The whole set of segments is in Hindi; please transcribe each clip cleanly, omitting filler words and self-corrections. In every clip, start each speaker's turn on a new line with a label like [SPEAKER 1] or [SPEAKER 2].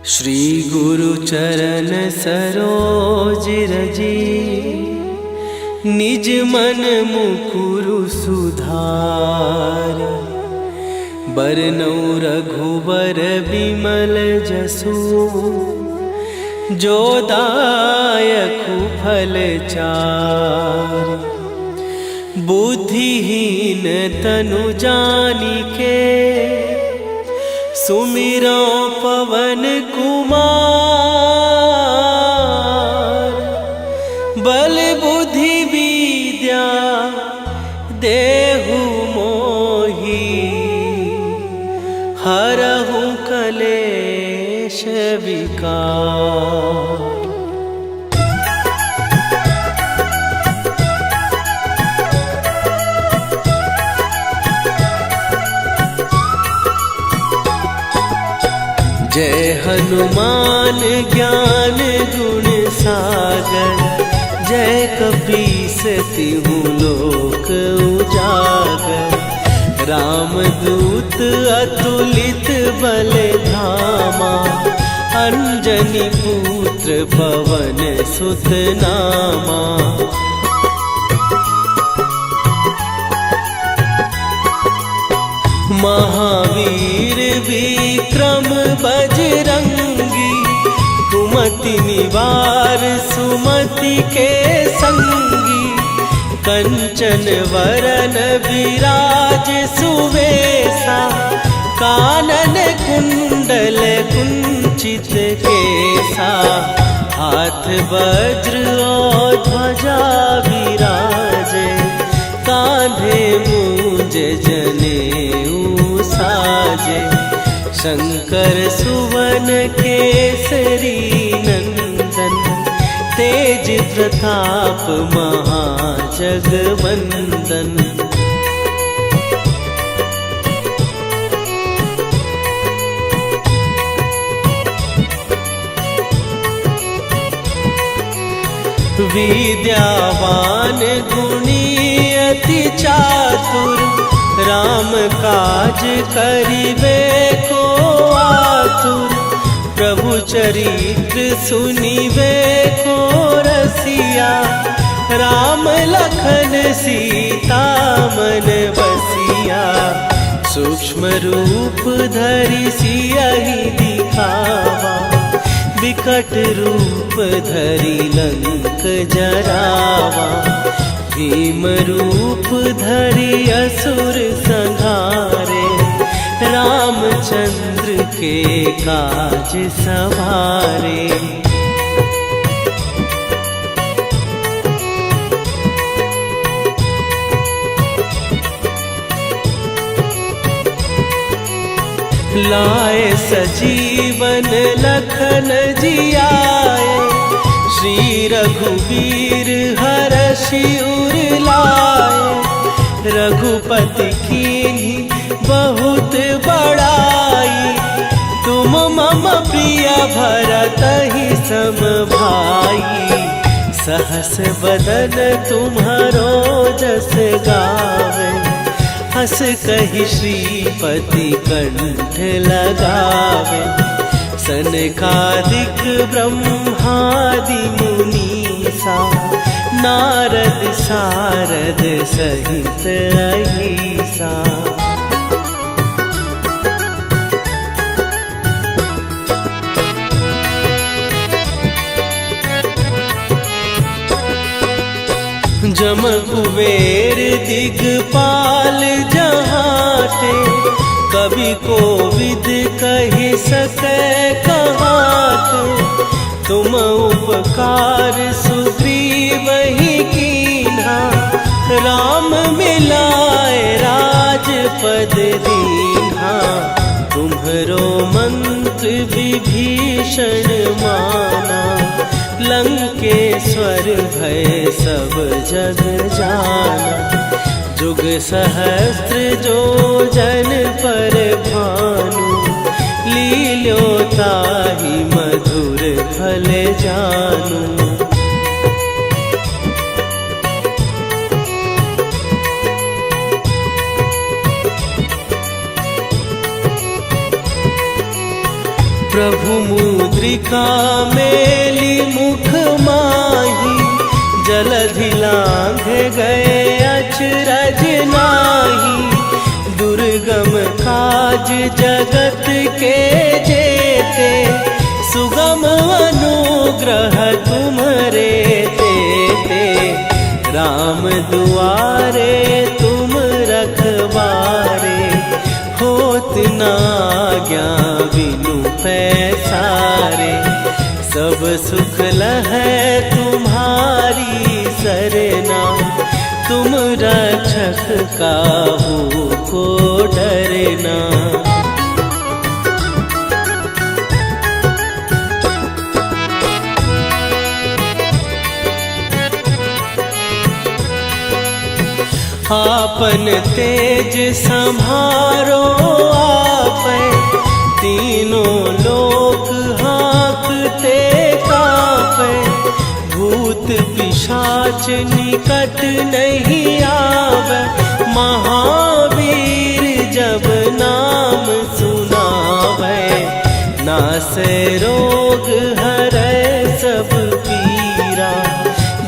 [SPEAKER 1] श्री गुरु चरण सरोज रजी, निज मन मुकुरु सुधार। बरनउँ रघुबर बिमल जसु, जो दायकु फल चार। बुद्धिहीन तनु जानिके, सुमिरो पवन कुमार। बल बुद्धि विद्या देहु मोहि, हरहु कलेश विकार। जय हनुमान ज्ञान गुण सागर, जय कपीस तिहु लोक उजागर। रामदूत अतुलित बल धामा, अंजनी पुत्र पवन सुत नामा। महावीर विक्रम बजरंगी, कुमति निवार सुमति के संगी। कंचन वरन विराज सुवेशा, कानन कुंडल कुंचित केसा। हाथ वज्र और ध्वजा विराजे, कांधे मूंज जनेऊ साजे। शंकर सुवन केसरी नंदन, तेज प्रताप महाजगवंदन। विद्यावान गुणी अति चातुर, राम काज करिबे को आतुर। प्रभु चरित्र सुनिबे को रसिया, राम लखन सीता मन बसिया। सूक्ष्म रूप धरि सियहि दिखावा, विकट रूप धरि लंक जरावा। भीम रूप धरि असुर संहारे, रामचंद्र के काज सवारे। लाए सजीवन लखन जियाए, श्री रघुवीर हरषि उर लाए। रघुपति कीन्ही बहुत बड़ाई, तुम मम प्रिय भरतहि सम भाई। सहस बदन तुम्हारो जस गावे, हस कहि श्रीपति कंठ लगावे। सनकादिक ब्रह्मादि मुनीसा, नारद सारद सहित अहिसा। जम कुबेर दिगपाल जहाते, कवि कोविद कहि सकै कहाते। तुम उपकार सुग्रीवहि कीन्हा, राम मिलाए राजपद दीन्हा। तुम्हरो मंत्र विभीषण माना, लंकेश्वर भय सब जग जाना। जुग सहस्त्र जो जन पर भानु, लील्यो ताहि मधुर फल जानू। प्रभु मुद्रिका मेली मुख माही, जलधि लांघ गए अचरज नाही। दुर्गम काज जगत के जेते, सुगम अनुग्रह तुम्हारे तेते। राम दुआरे तुम रखवारे, होत न आज्ञा बिनु पैसारे। सब सुख लहै तुम्हारी सरना, तुम रक्षक काहू को डरना। आपन तेज संभारो आपै, तीनों लोक हाँकते कांपै। भूत पिशाच निकट नहीं आवे, महावीर जब नाम सुनावे। नासै रोग हरै सब पीरा,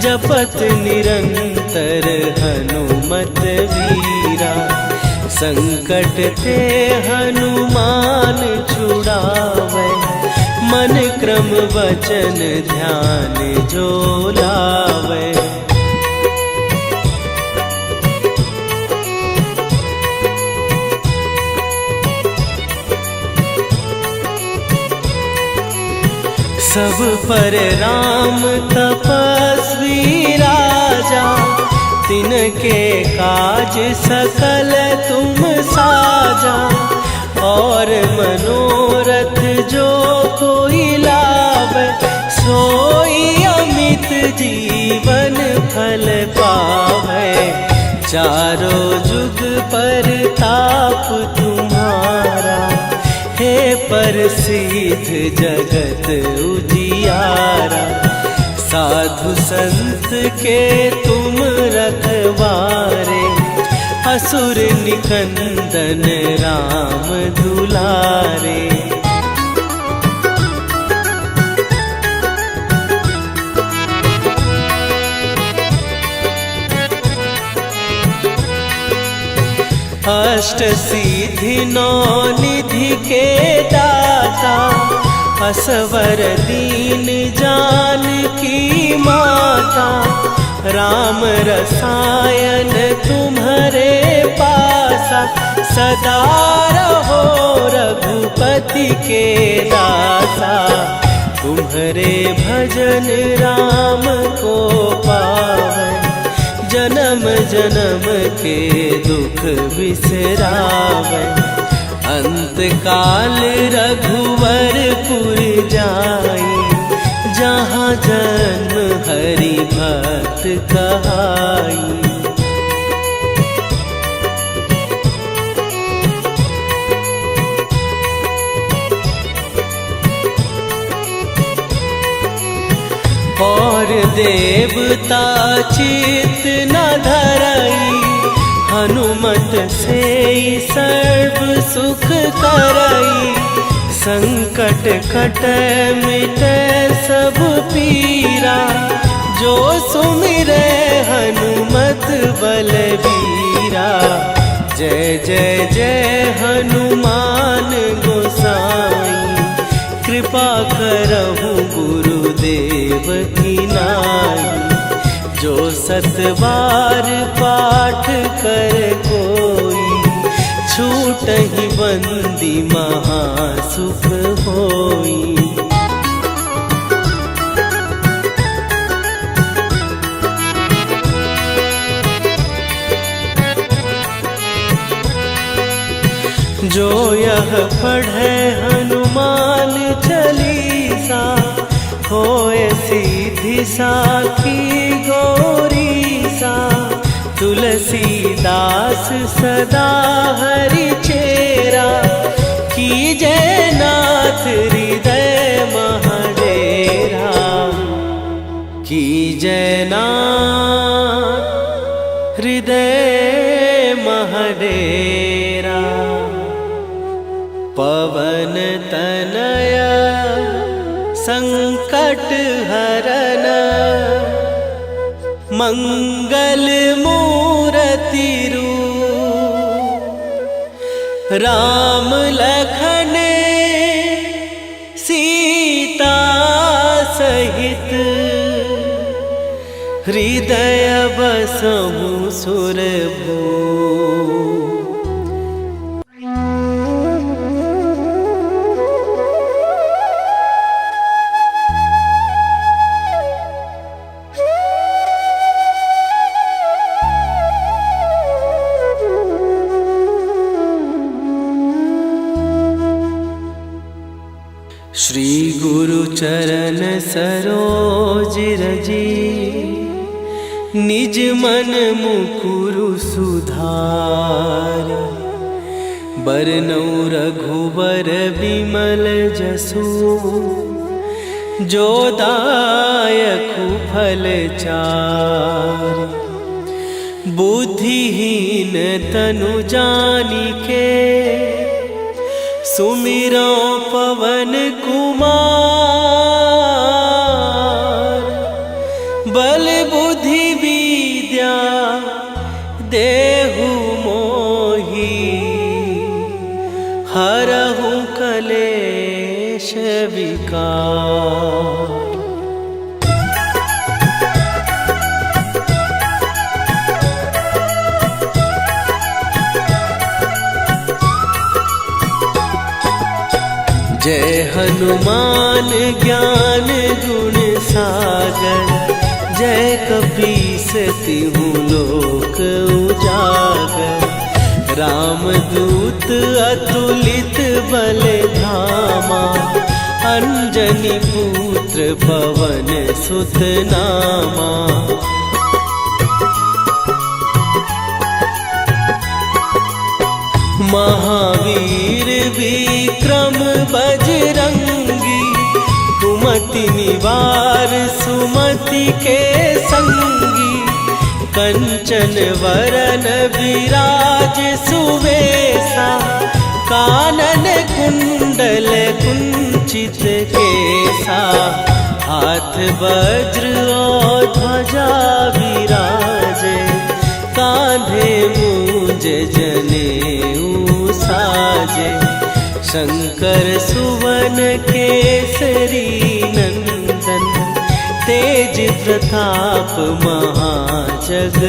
[SPEAKER 1] जपत निरंतर हनुमत वीरा। संकट ते हनुमान छुड़ावे, मन क्रम वचन ध्यान जो लावे। सब पर राम तपस्वी राजा, तिनके काज सकल तुम साजा। और मनोरथ जो कोई लावे, सोई अमित जीवन फल पावे। चारों जुग पर ताप तुम्हारा, हे प्रसिद्ध जगत उजियारा। साधु संत के तुम रखवारे, असुर निकंदन राम दुलारे। अष्ट सिद्धि नौ निधि के दाता, असवर दीन जानकी माता। राम रसायन तुम्हारे पासा, सदा रहो रघुपति के दासा। तुम्हारे भजन राम को पावे, जन्म जन्म के दुख बिसरावे। अंत काल रघुवरपुर जाई, जहाँ जन्म हरि भक्त कहाई। और देवता चित न धरई, हनुमत से सर्व सुख करई। संकट कटै मिटै सब पीरा, जो सुमिरै हनुमत बलबीरा। जय जय जय हनुमान गोसाई, कृपा करहु गुरुदेव की नाई। जो सतबार पाठ कर कोई, छूटहि बंदी महासुख होई। जो यह पढ़े हनुमान चालीसा, होए सीधी साखी गौरीसा। तुलसीदास सदा हरि चेरा, कीजय नाथ हृदय महडेरा। कीजय नाथ हृदय महडेरा। पवन तनया संकट हरन मंगल मूर्ति रूप राम लखन सीता सहित हृदय बसहु सुरभू। श्री गुरु चरण सरोज रजी निज मन मुकुरु सुधार। बरनौ रघुबर बिमल जसु जो दायकु फल चार। बुद्धिहीन तनु जानिके सुमिरो पवन कुमार। बल बुद्धि विद्या देहु मोहि हरहु कलेश विकार। जय हनुमान ज्ञान गुण सागर। जय कपीस तिहु लोक उजागर। रामदूत अतुलित बल धामा। अंजनी पुत्र पवन सुत नामा। महावीर विक्रम बजरंगी। कुमति निवार सुमति के संगी। कंचन वरन विराज सुवेशा। कानन कुंडल कुंचित केसा। हाथ वज्र और ध्वजा विराजे। कांधे मूंज जनेऊ साजे। शंकर सुवन केसरी नंदन। तेज प्रताप महाजगवंदन।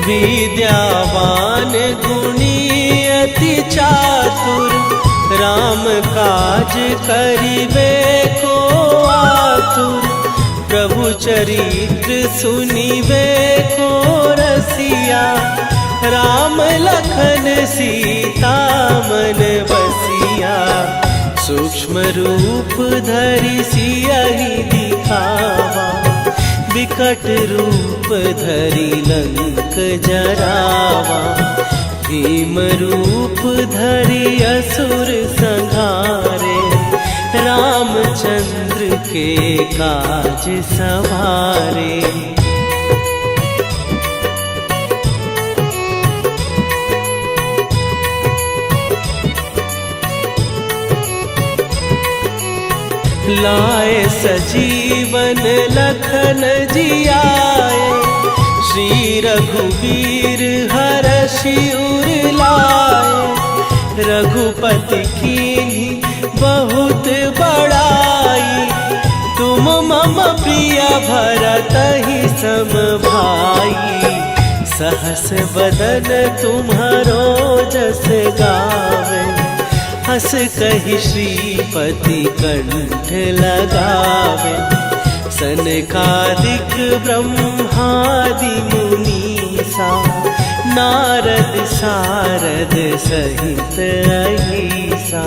[SPEAKER 1] विद्यावान गुणी अति चातुर। राम काज करिबे को आतुर। प्रभु चरित्र सुनिबे को रसिया। राम लखन सीता मन बसिया। सूक्ष्म रूप धरि सियहि दिखावा। विकट रूप धरि लंक जरावा। भीम रूप धरि असुर संहारे। रामचंद्र के काज सवारे। लाए सजीवन लखन जियाए। श्री रघुवीर हरषि उर लाए। रघुपति कीन्ही बहुत बड़ाई। तुम मम प्रिय भरतहि सम भाई। सहस बदन तुम्हारो जस गावे। हस कहि श्रीपति कंठ लगावे। सनकादिक ब्रह्मादि मुनीसा। नारद सारद सहित अहिसा।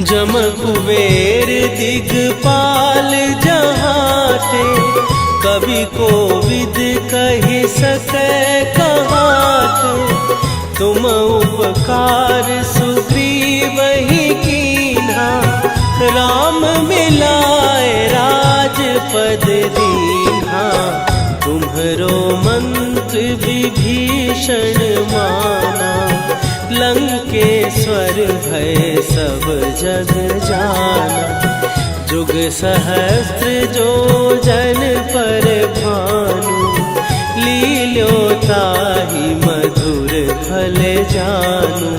[SPEAKER 1] जम कुबेर दिगपाल जहाँ बाटे, कवि कोविद कहि सकै कहाते। तुम उपकार सुग्रीव ही कीन्हा, राम मिलाए राजपद दीन्हा। तुम्हरो मंत्र विभीषण माना, लंकेश्वर भय सब जग जाना। जुग सहस्त्र जो जन पर भानु, लील्यो ताहि मधुर फल जानू।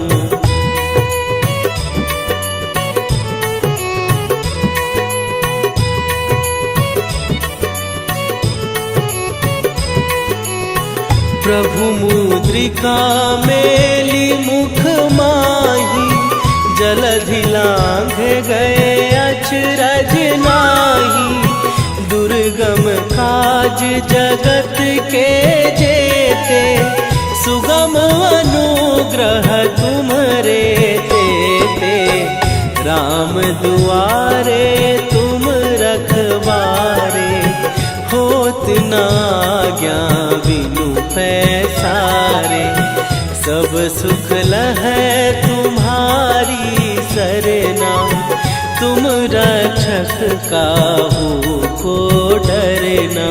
[SPEAKER 1] प्रभु मुद्रिका मेली मुख माही, जलधि लांघ गए अचरज नाही। दुर्गम काज जगत के जेते, सुगम अनुग्रह तुम्हरे तेते। राम दुआरे तुम रखवारे, होत न आज्ञा बिनु पैसारे। सब सुख लहै तुम्हारी सरना, तुम रक्षक काहू को डरना।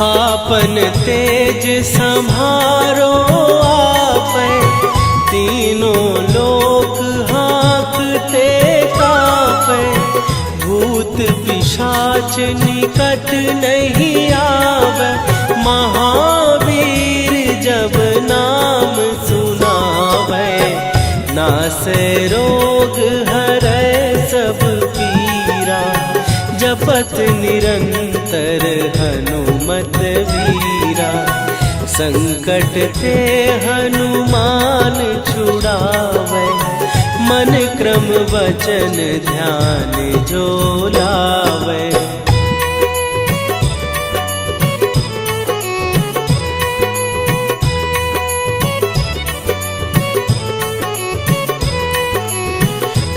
[SPEAKER 1] आपन तेज संभारो आपै, तीनों लोक हाँकते कापै। भूत पिशाच निकट नहीं आवे, महावीर जब नाम सुनावे। नासै रोग हरै सब पीरा, जपत निरंतर हनुमत वीरा। संकट ते हनुमान छुड़ावे, मन क्रम वचन ध्यान जो लावे।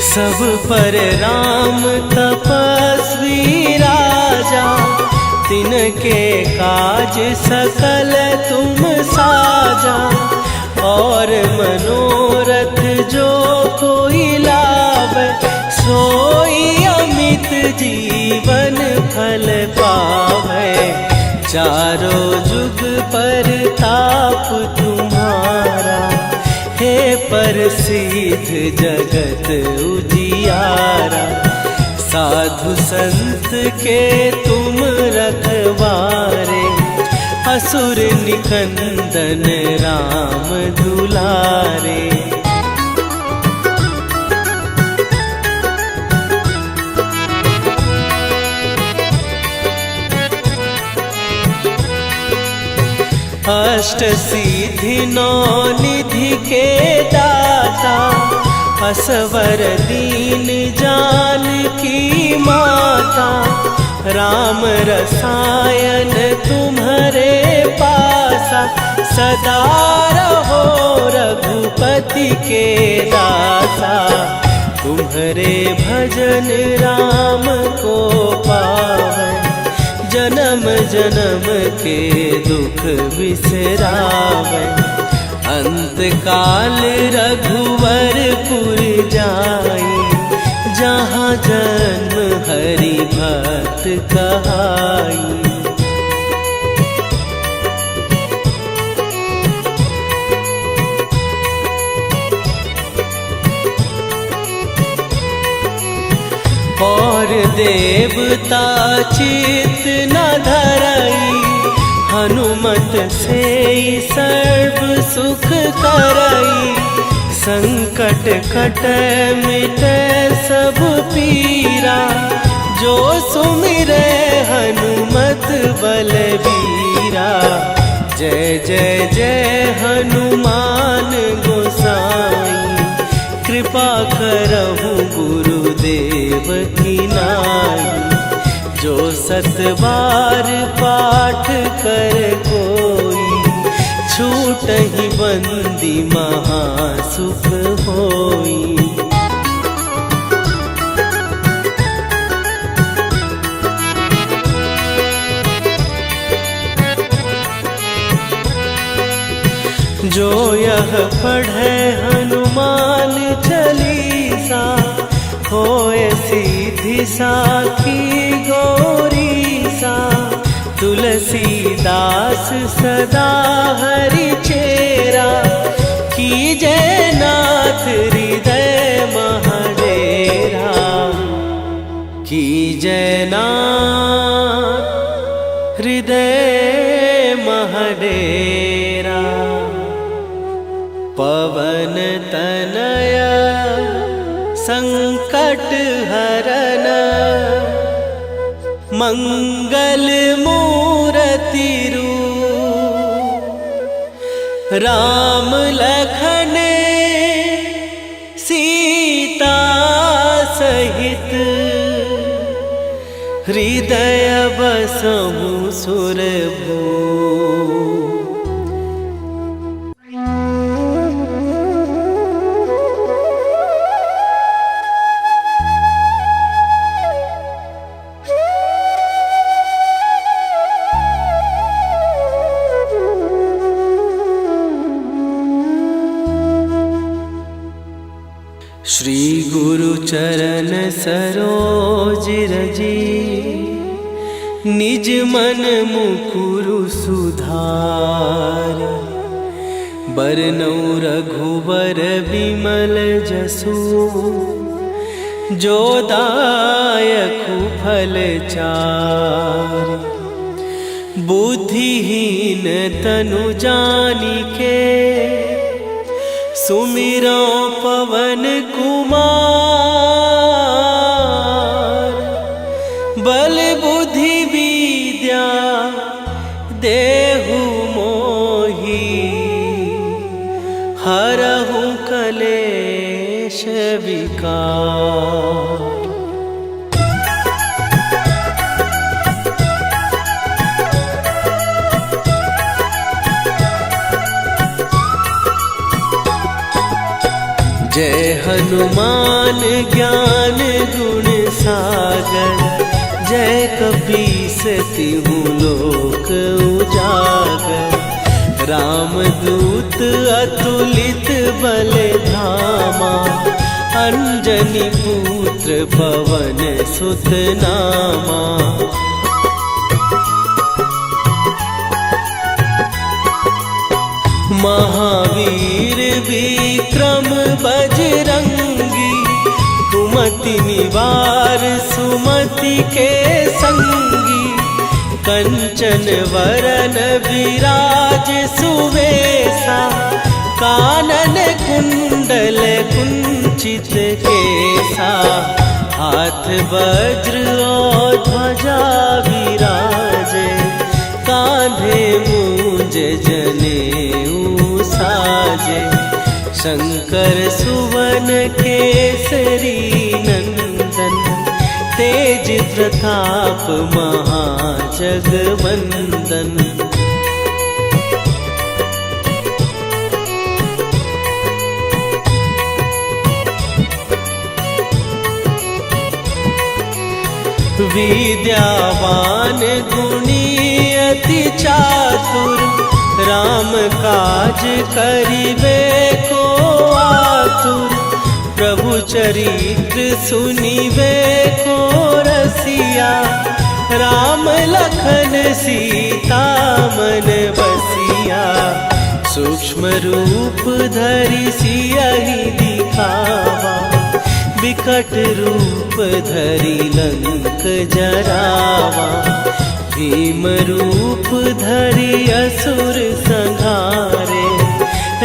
[SPEAKER 1] सब पर राम तपस्वी राजा, तिनके काज सकल तुम साजा। और मनोरथ जो कोई लावे, सोई अमित जीवन फल पावे। चारों जुग पर ताप तुम्हारा, हे प्रसिद्ध जगत उजियारा। साधु संत के तुम रखवारे, असुर निकंदन राम दुलारे। अष्ट सिद्धि नौ निधि के दाता, असवर दीन जानकी माता। राम रसायन तुम्हारे पासा, सदा रहो रघुपति के दासा। तुम्हारे भजन राम को पावे, जन्म जन्म के दुख बिसरावे। अंत काल रघुवरपुर जाई, जहाँ जन्म हरि भक्त कहाई। और देवता चित न धरई, हनुमत से सर्व सुख करई। संकट कट मिटे सब पीरा, जो सुमिरे हनुमत बलबीरा। जय जय जय हनुमान गोसाई, कृपा करहु गुरुदेव की नाई। जो सत बार पाठ कर कोई, छूट छूटहि बंदी महासुख होई। जो यह पढ़े हनुमान चालीसा, होए सीधी साखी गौरी सा। तुलसीदास सदा हरि चेरा, कीजे नाथ हृदय महडेरा। कीजे नाथ हृदय महडेरा। पवन तनया संकट हरन, मंगल मूर्ति रूप। राम लखन सीता सहित, हृदय बसहु सुरभूप। श्री गुरु चरण सरोज रजी, निज मन मुकुरु सुधार। बरनौ रघुबर बिमल जसु, जो दायकु फल चार। बुद्धिहीन तनु जानिके, सुमिरो पवन कुमार। बल बुद्धि विद्या देहु मोहि, हरहु कलेश विकार। जय हनुमान ज्ञान गुण सागर, जय कपीस तिहु लोक उजागर। रामदूत अतुलित बल धामा, अंजनी पुत्र पवन सुत नामा। महावीर विक्रम बजरंगी, कुमति निवार सुमति के संगी। कंचन वरन विराज सुवेशा, कानन कुंडल कुंचित केसा। हाथ वज्र और ध्वजा विराजे, कांधे मूंज जनेऊ साजे। शंकर सुवन केसरी नंदन, तेज प्रताप महाजगवंदन। विद्यावान गुणी अति चातुर, राम काज करिबे को आतुर। प्रभु चरित्र सुनिबे को रसिया, राम लखन सीता मन बसिया। सूक्ष्म रूप धरि सियहि दिखावा, विकट रूप धरि लंक जरावा। भीम रूप धरि असुर संहारे,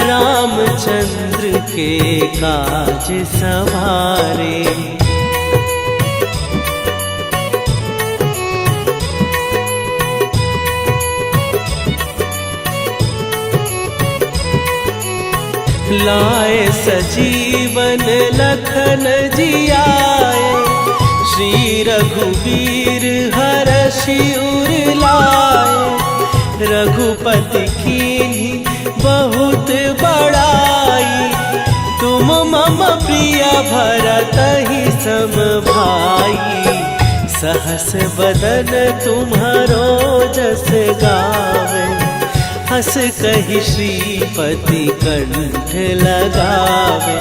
[SPEAKER 1] रामचंद्र के काज सवारे। लाए सजीवन लखन जियाए, श्री रघुवीर हरषि उर लाए। रघुपति कीन्ही बहुत बड़ाई। तुम मम प्रिय भरत ही सम भाई। सहस बदन तुम्हारो जस गावे। हस कहि श्रीपति कंठ लगावे।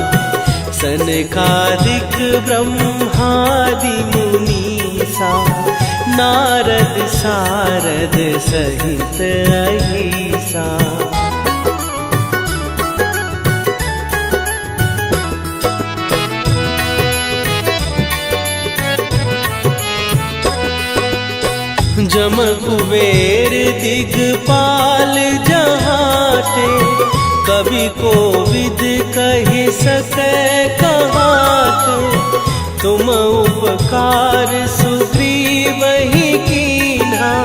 [SPEAKER 1] सनकादिक ब्रह्मादि मुनीसा। नारद सारद सहित अहिसा। जम कुबेर दिगपाल जहाते। कवि कोविद कहि सकै कहाते। तुम उपकार सुग्रीव ही कीन्हा।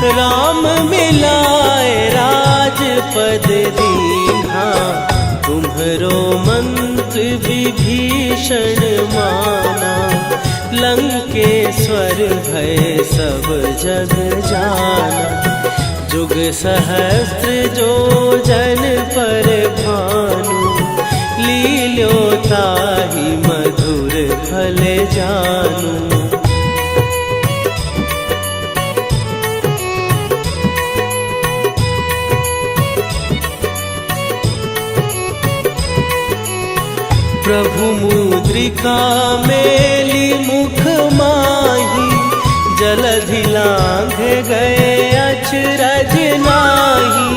[SPEAKER 1] राम मिलाए राजपद दीन्हा। तुम्हरो मंत्र विभीषण माना। लंकेश्वर भय सब जग जाना। जुग सहस्त्र जो जन पर भानु। लील्यो ताहि मधुर फल जानू। प्रभु मुद्रिका मेली मुख माही। जलधि लांघ गए अचरज नाही।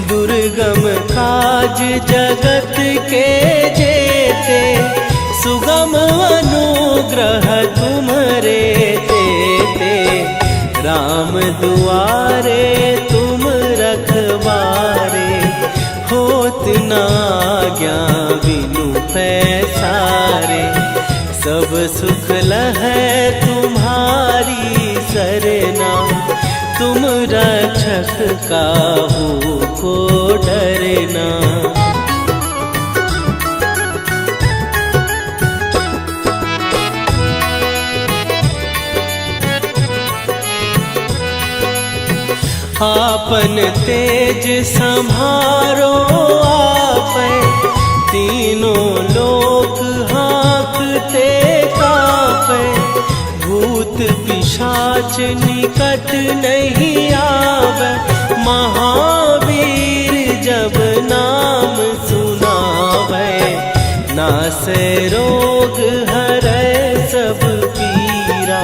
[SPEAKER 1] दुर्गम काज जगत के जेते। सुगम अनुग्रह तुम्हरे तेते। राम दुआरे तुम रखवारे। होत न आज्ञा बिनु पैसारे। सब सुख लहै तुम्हारी सरना। तुम रक्षक काहू को डरना। आपन तेज सम्हारो आपै। तीनों लोक हाँकते कापै। भूत पिशाच निकट नहीं आवे। महावीर जब नाम सुनावे। नासै रोग हरै सब पीरा।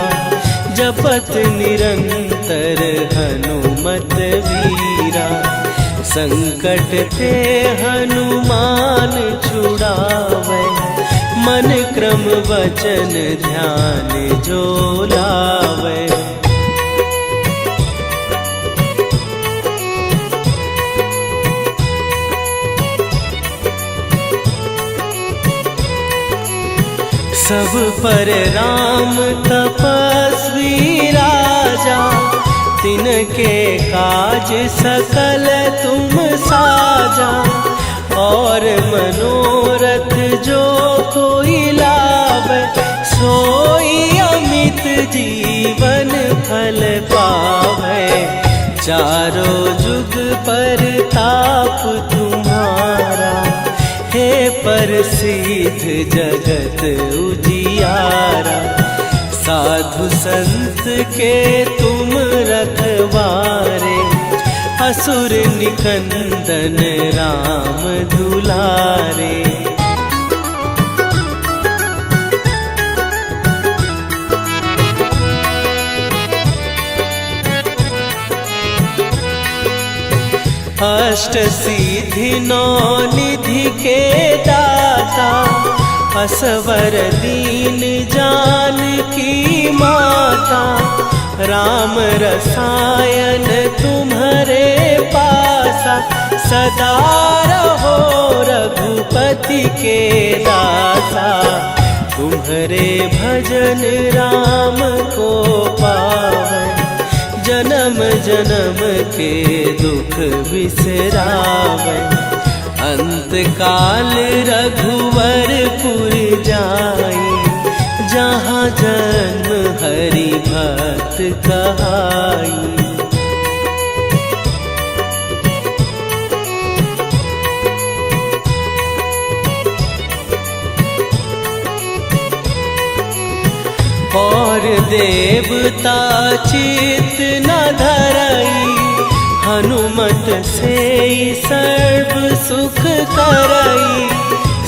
[SPEAKER 1] जपत निरंतर हनुमत वीरा। संकट ते हनुमान छुड़ावे। मन क्रम वचन ध्यान जो लावे। सब पर राम तपस्वी राजा। तिनके काज सकल तुम साजा। और मनोरथ जो कोई लावे। सोई अमित जीवन फल पावे। चारों जुग पर ताप तुम्हारा। हे प्रसिद्ध जगत उजियारा। साधु संत के तुम रखवारे। असुर निकंदन राम दुलारे। अष्ट सिद्धि नौ निधि के दाता। असवर दीन जानकी माता। राम रसायन तुम्हारे पासा। सदा रहो रघुपति के दासा। तुम्हारे भजन राम को पावे। जन्म जन्म के दुख बिसरावे। अंत काल रघुवरपुर जाई। जहाँ जन्म हरि भक्त कहाई। और देवता चित न धरई, हनुमत से सर्व सुख करई।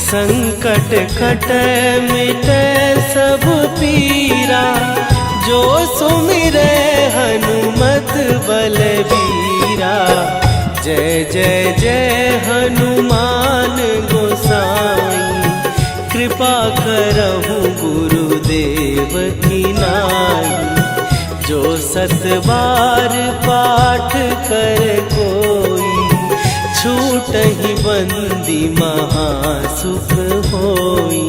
[SPEAKER 1] संकट कटे मिटे सब पीरा, जो सुमिरे हनुमत बलबीरा। जय जय जय हनुमान गोसाई, कृपा करहु गुरुदेव की नाई। जो 7 बार पाठ कर कोई, छूटहि बंदी महासुख होई।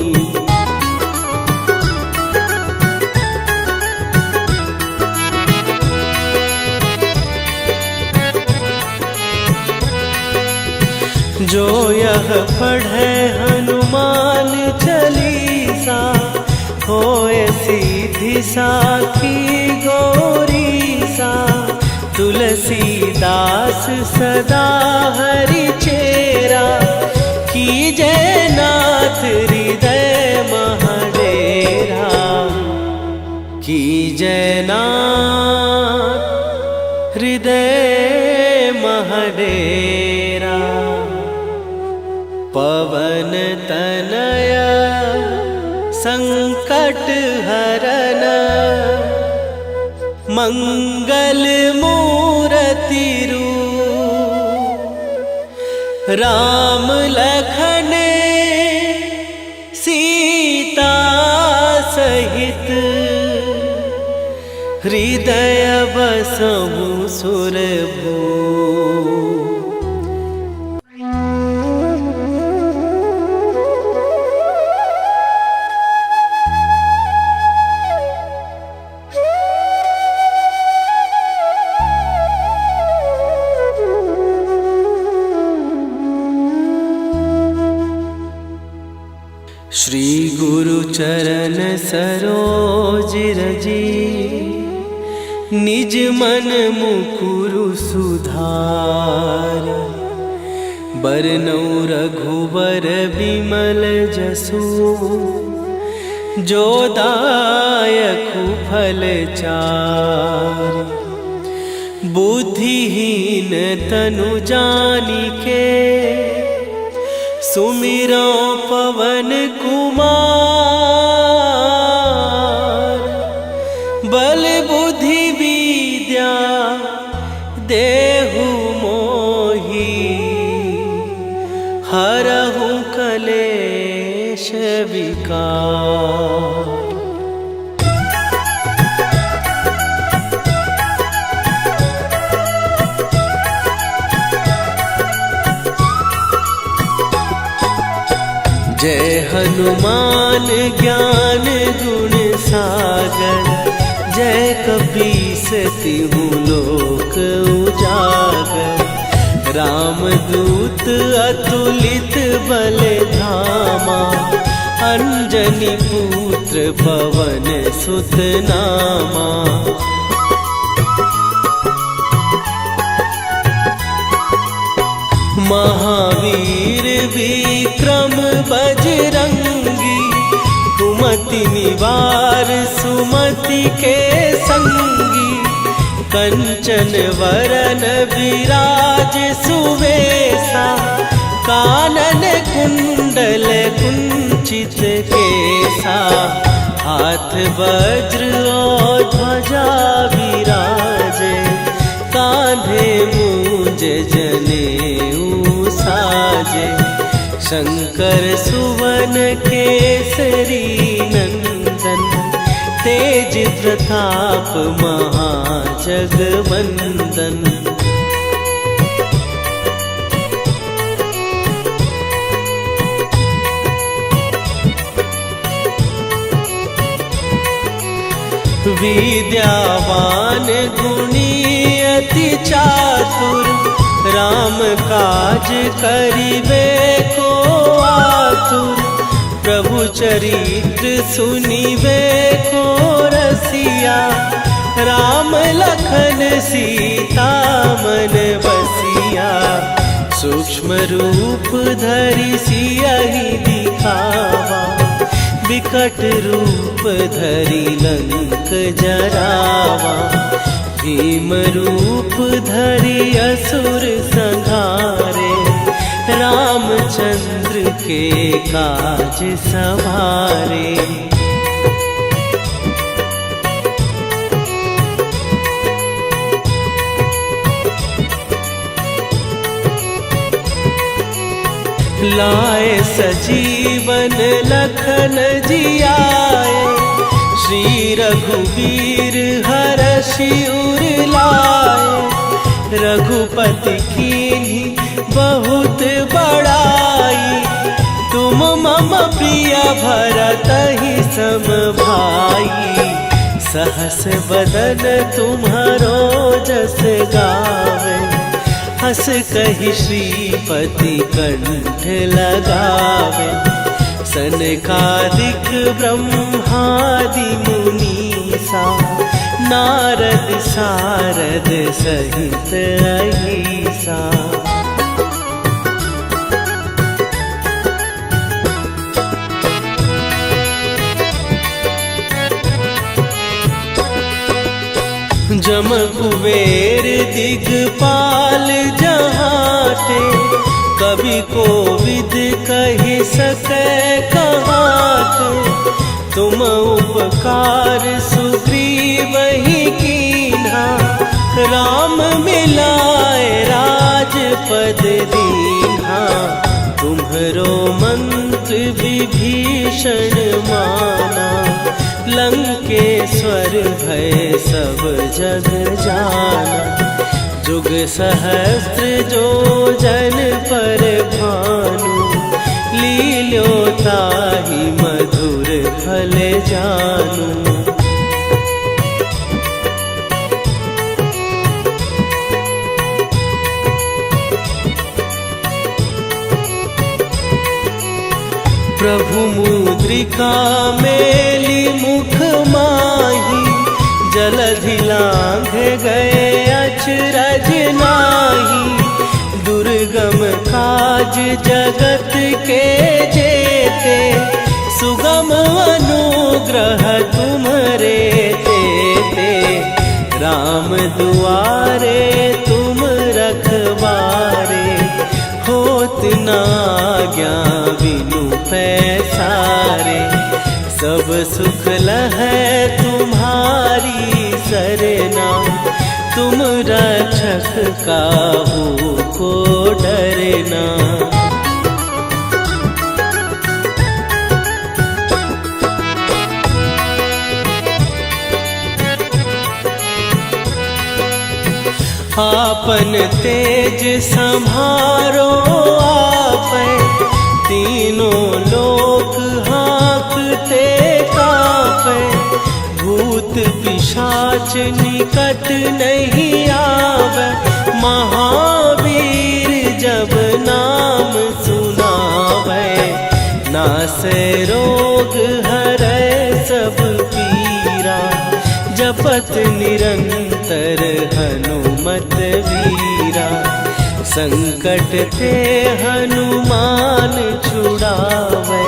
[SPEAKER 1] जो यह पढ़े हनुमान चालीसा, होए सीधी साखी गौरीसा। तुलसीदास सदा हरि चेरा, कीजय नाथ हृदय महडेरा। कीजय नाथ हृदय महडेरा। पवन तनय संकट हरन, मंगल मूरति रूप। राम लखन सीता सहित, हृदय बसहु सुरभूप। श्री गुरु चरण सरोज रजी, निज मन मुकुरु सुधार। बरनौ रघुवर बिमल जसु, जो दायकु फल चार। बुद्धिहीन तनु जानिके, सुमिरो पवन कुमार। बल बुद्धि विद्या देहु मोहि, हरहु कलेश विकार। जय हनुमान ज्ञान गुण सागर, जय कपीस तिहु लोक उजागर। रामदूत अतुलित बल धामा, अंजनी पुत्र पवन सुत नामा। महावीर विक्रम बजरंगी, कुमति निवार सुमति के संगी। कंचन वरन विराज सुवेशा, कानन कुंडल कुंचित केसा। हाथ वज्र और ध्वजा विराजे, कांधे मूंज जनेऊ साजे। शंकर सुवन केसरी नंदन, तेज प्रताप महाजगवंदन। विद्यावान गुणी अति चातुर, राम काज करिबे को आतुर। प्रभु चरित्र सुनिबे को रसिया, राम लखन सीता मन बसिया। सूक्ष्म रूप धरि सियहि दिखावा, विकट रूप धरि लंक जरावा, भीम रूप धरि असुर संहारे, रामचंद्र के काज सवारे। लाए सजीवन लखन जियाए, श्री रघुवीर हरषि उर लाए। रघुपति कीन्ही बहुत बड़ाई, तुम मम प्रिय भरतहि सम भाई। सहस बदन तुम्हारो जस गावे, हस कहि श्रीपति कंठ लगावे। सनकादिक ब्रह्मादि मुनीसा, नारद सारद सहित अहिसा। जम कुबेर दिगपाल जहाते, कवि कोविद कहि सकै कहाते। तुम उपकार सुग्रीवहि कीन्हा, राम मिलाए राजपद दीन्हा। तुम्हरो मंत्र विभीषण माना, लंकेश्वर भय सब जग जाना। जुग सहस्त्र जो जन पर भानु, लील्यो ताहि मधुर फल जानू। प्रभु मुद्रिका मेली मुख माही, जलधि लांघ गए अचरज नाही। दुर्गम काज जगत के जेते, सुगम अनुग्रह तुम्हरे तेते। राम दुआरे तुम रखवारे, होत न आज्ञा बिनु पैसारे। सब सुख लहै तुम्हारी सरना, तुम रक्षक काहू को डरना। आपन तेज सम्हारो आपै, तीनों लोक हाँकते कांपै। भूत पिशाच निकट नहीं आवे, महावीर जब नाम सुनावे। नासै रोग हरै सब पीरा, जपत निरंतर हनुमत वीरा। संकट ते हनुमान छुड़ावे,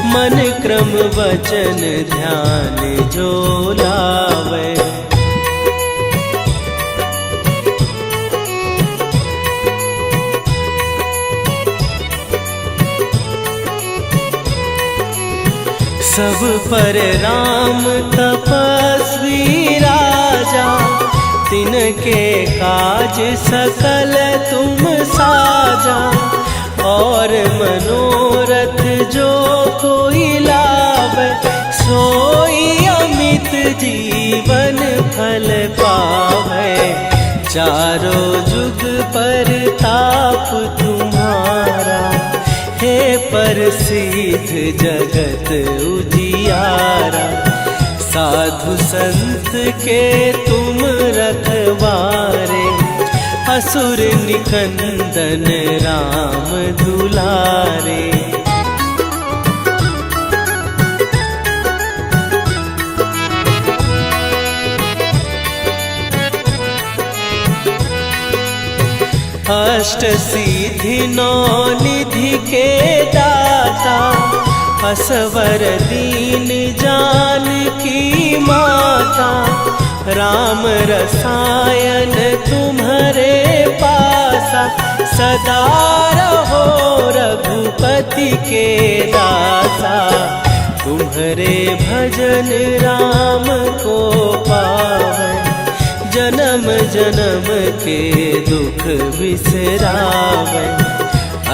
[SPEAKER 1] मन क्रम वचन ध्यान जो लावे। सब पर राम तपस्वी राजा, तिनके काज सकल तुम साजा। और मनोरथ जो कोई लावे, सोई अमित जीवन फल पावे। चारों जुग पर ताप तुम्हारा, हे प्रसिद्ध जगत उजियारा। साधु संत के तुम रखवारे, असुर निकंदन राम दुलारे। अष्ट सिद्धि नौ निधि के दाता, असवर दीन जानकी माता, राम रसायन तुम्हारे पासा। सदा रहो रघुपति के दासा, तुम्हारे भजन राम को पावै। जन्म जन्म के दुख बिसरावै,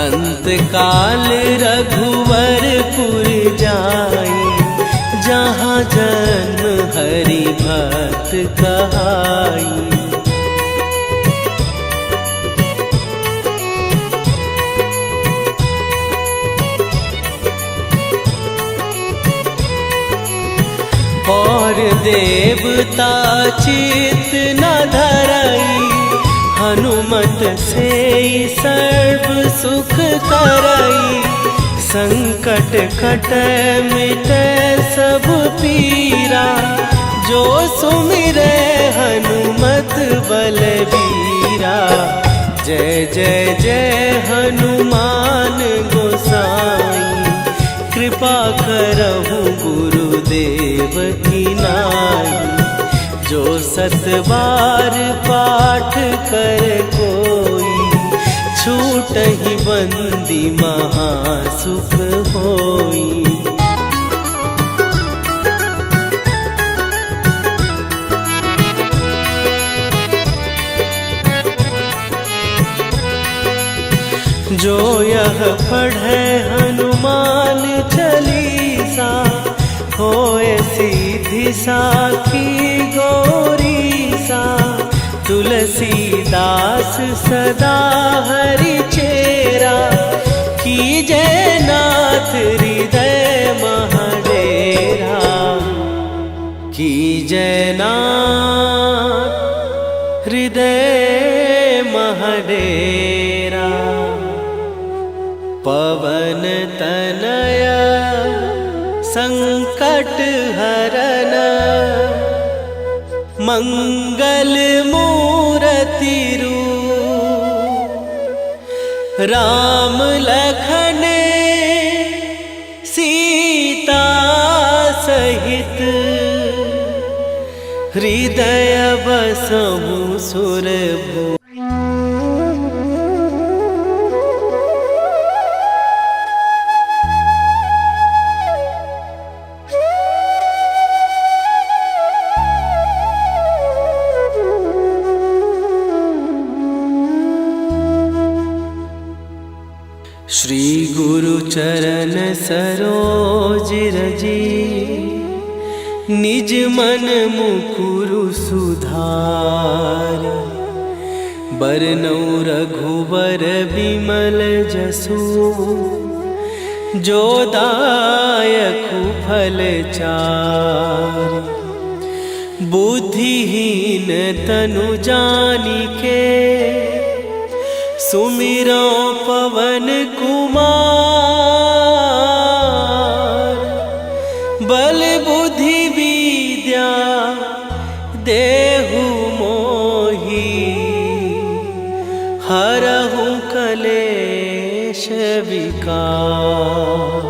[SPEAKER 1] अंत काल रघुवरपुर जाई। जहाँ जन्म हरि भक्त कहाई। और देवता चित न धरई, हनुमत से सर्व सुख करई। संकट कटै मिटै सब पीरा, जो सुमिरै हनुमत बलबीरा। जय जय जय हनुमान गोसाई, कृपा करहु गुरुदेव की नाई। जो सत बार पाठ कर कोई, छूटहि बंदी महासुख होई। जो यह पढ़े हनुमान चालीसा, होए सीधी साखी गौरीसा। तुलसीदास सदा हरि चेरा, कीजय नाथ हृदय महडेरा। कीजय नाथ हृदय महडेरा। पवन तनय संकट हरन, मंगल मूरति रूप। राम लखन सीता सहित, हृदय बसहु सुरभूप। श्री गुरु चरण सरोज रजी, निज मन मुकुरु सुधार। बरनौ रघुबर बिमल जसु, जो दायकु फल चार। बुद्धिहीन तनु जानिके, सुमिरो पवन कुमार। बल बुद्धि विद्या देहु मोहि, हरहु कलेश विकार।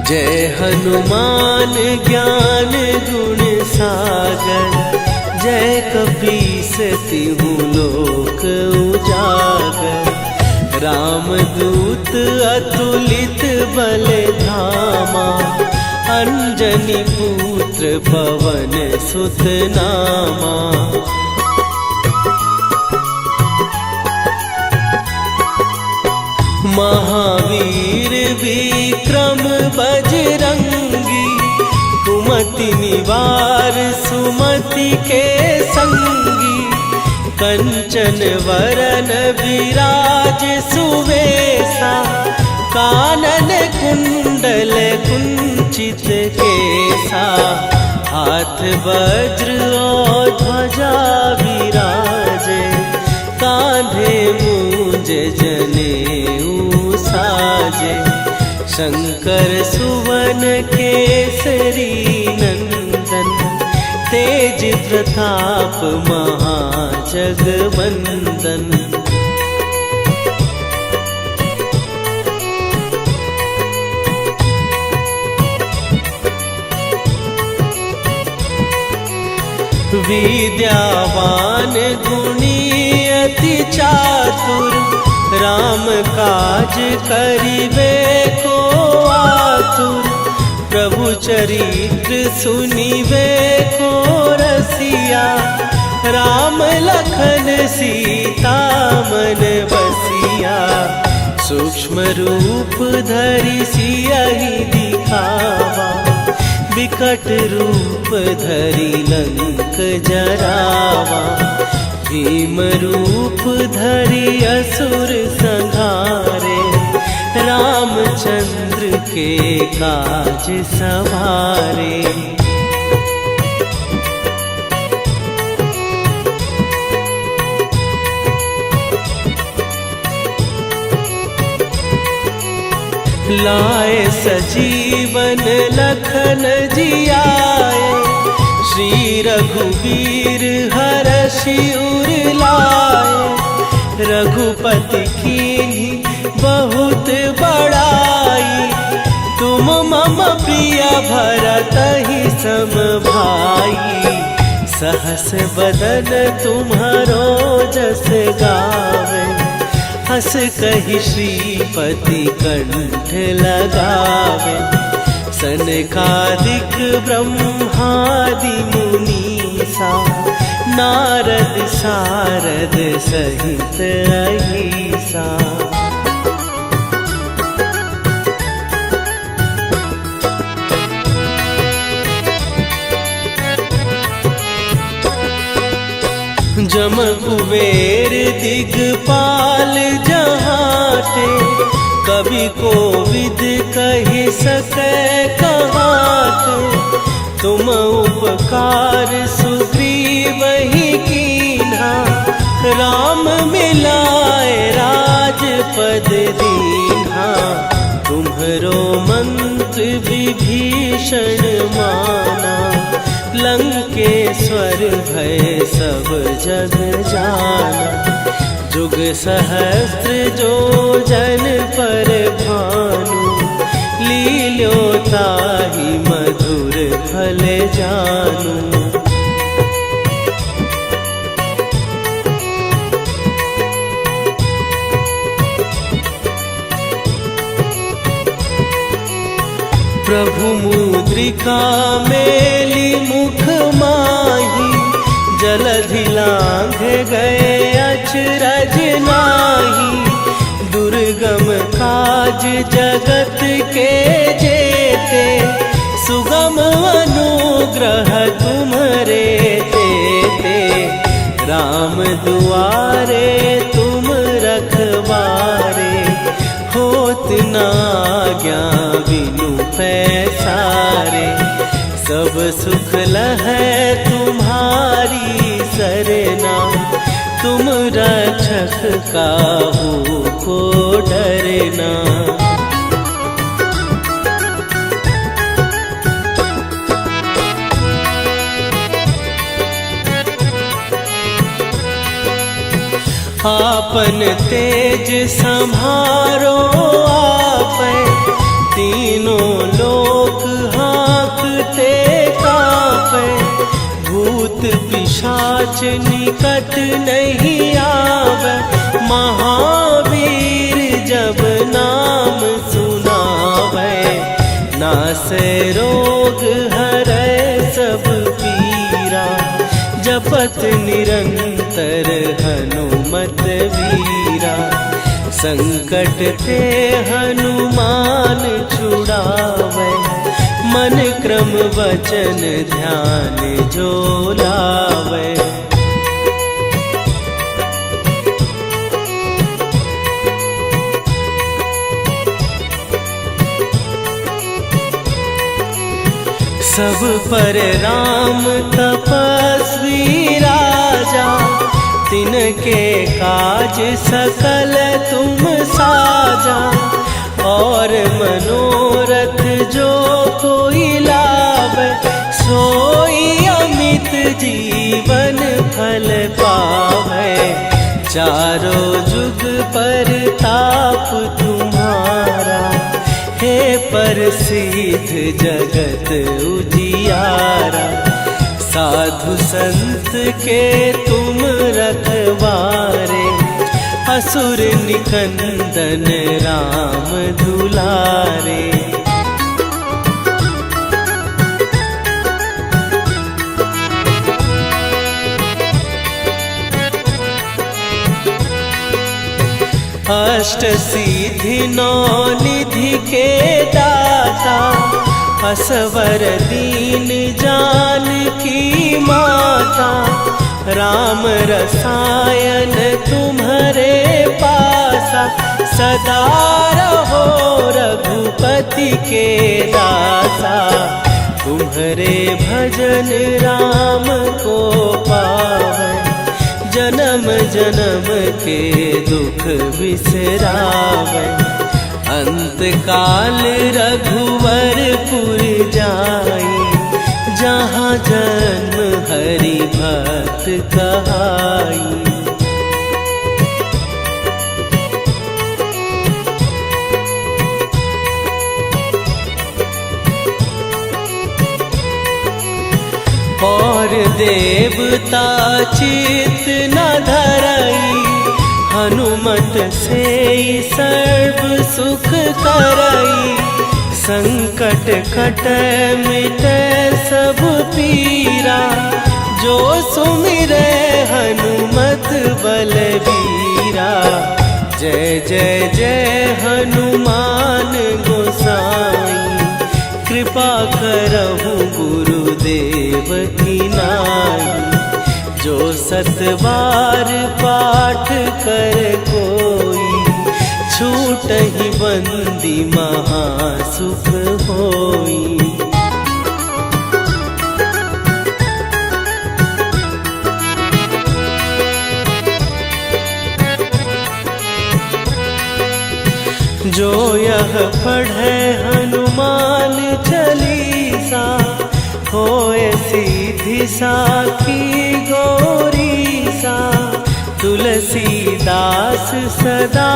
[SPEAKER 1] जय हनुमान ज्ञान गुण सागर, जय कपीस तिहु लोक उजागर। रामदूत अतुलित बल धामा, अंजनी पुत्र पवन सुत नामा। महावीर विक्रम बजरंगी, कुमति निवार सुमति के संगी। कंचन वरन विराज सुवेशा, कानन कुंडल कुंचित केसा। हाथ वज्र और ध्वजा विराजे, कांधे मूंज जनेऊ साजे। शंकर सुवन केसरी नंदन, प्रताप महाजगवंदन। विद्यावान गुणी अति चातुर, राम काज करिबे को आतुर। प्रभु चरित्र सुनिबे को रसिया, राम लखन सीता मन बसिया। सूक्ष्म रूप धरि सियहि दिखावा, विकट रूप धरि लंक जरावा। भीम रूप धरि असुर संहारे, रामचंद्र के काज सवारे। लाए सजीवन लखन जियाए, श्री रघुवीर हरषि उर लाए। रघुपति कीन्ही बहुत बड़ाई, तुम मम प्रिय भरतहि सम भाई। सहस बदन तुम्हारो जस गावे, हस कहि श्रीपति कंठ लगावे। सनकादिक ब्रह्मादि मुनीसा, नारद सारद सहित अहिसा। जम कुबेर दिगपाल जहाते, कवि कोविद कहि सकै कहाते। तुम उपकार सुग्रीवहि कीन्हा, राम मिलाए राजपद दीन्हा। तुम्हरो मंत्र विभीषण माना, लंकेश्वर भय सब जग जाना। जुग सहस्त्र जो जन पर भानु, लील्यो ताहि मधुर फल जानू। प्रभु मुद्रिका मेली मुख माही, जलधि लांघ गए अचरज नाही। दुर्गम काज जगत के जेते, सुगम अनुग्रह तुम्हरे तेते। राम दुआरे तुम रखवारे, होत न आज्ञा बिनु पैसारे। सब सुख लहै तुम्हारी सरना, तुम रक्षक काहू को डरना। आपन तेज संभारो आपै, तीनों लोक हाँकते कांपै। भूत पिशाच निकट नहीं आवे, महावीर जब नाम सुनावे। नासै रोग हरै सब पीरा, जपत निरंतर हनुमत वीरा। संकट ते हनुमान छुड़ावे, मन क्रम वचन ध्यान जो लावे। सब पर राम तपस्वी राजा, तिनके काज सकल तुम साजा। और मनोरथ जो कोई लावे, सोई अमित जी पावे। चारों जुग पर ताप तुम्हारा, हे प्रसिद्ध जगत उजियारा। साधु संत के तुम रखवारे, असुर निकंदन राम दुलारे। अष्ट सिद्धि नौ निधि के दाता, असवर दीन जानकी माता। राम रसायन तुम्हारे पासा, सदा रहो रघुपति के दासा। तुम्हारे भजन राम को पावै, जन्म जन्म के दुख बिसरावै। अंत काल रघुवरपुर जाई, जहाँ जन्म हरि भक्त कहाई। और देवता चित न धरई, हनुमत से सर्व सुख करई। संकट कटै मिटै सब पीरा, जो सुमिरै हनुमत बलबीरा। जय जय जय हनुमान गोसाई, कृपा करहु गुरुदेव की नाई। जो सतबार पाठ कर कोई, छूटहि बंदी महासुख होई। जो यह पढ़े हनुमान चालीसा, होए सीधी साखी गौरीसा। तुलसीदास सदा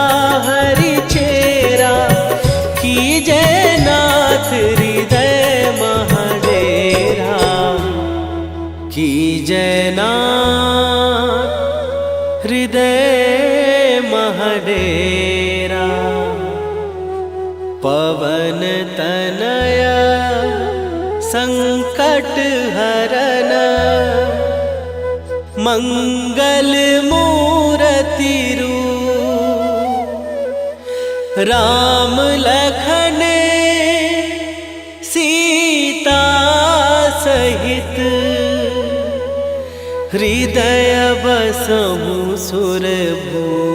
[SPEAKER 1] हरि चेरा, कीजय नाथ हृदय महडेरा। कीजय नाथ हृदय महडेरा। पवन तनया संकट हरन, मंगल मूर्ति रूप। राम लखन सीता सहित, हृदय बसहु सुरभूप।